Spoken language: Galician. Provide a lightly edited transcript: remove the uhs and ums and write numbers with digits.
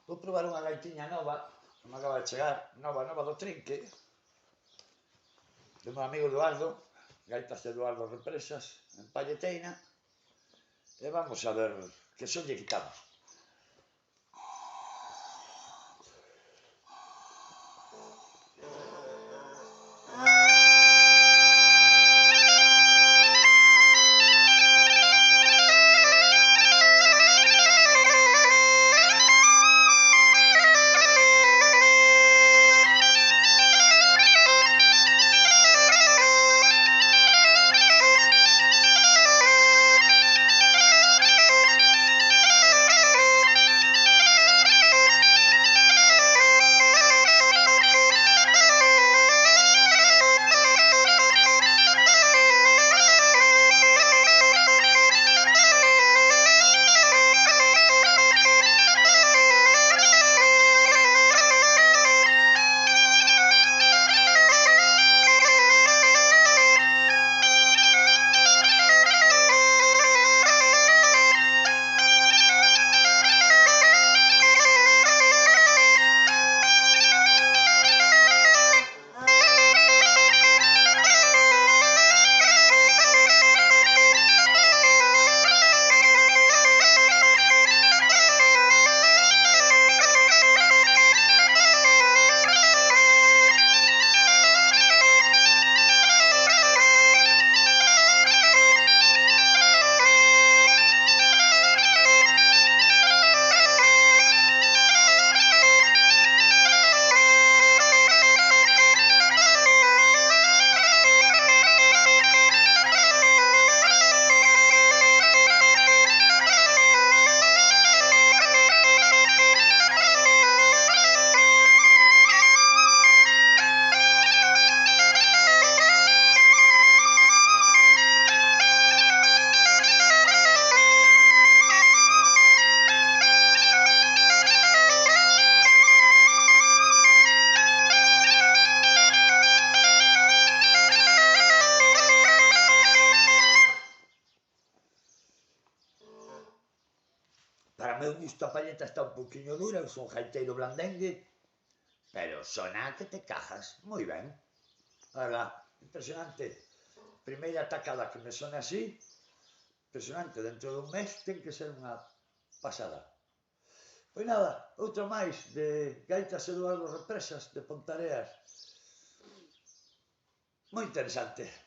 Vou probar unha gaitiña nova, que me acaba de chegar, nova do Trinque, do meu amigo Eduardo, gaitas de Eduardo Represas, en Palleteina, e vamos a ver que son lle quitamos. Para meu gusto a palleta está un pouquiño dura, eu son gaiteiro blandengue, pero sona que te cajas, moi ben. A verdad, impresionante. Primeira tacada que me sone así, impresionante, dentro dun mes ten que ser unha pasada. Pois nada, outro máis de gaitas Eduardo Represas de Pontareas. Moi interesante.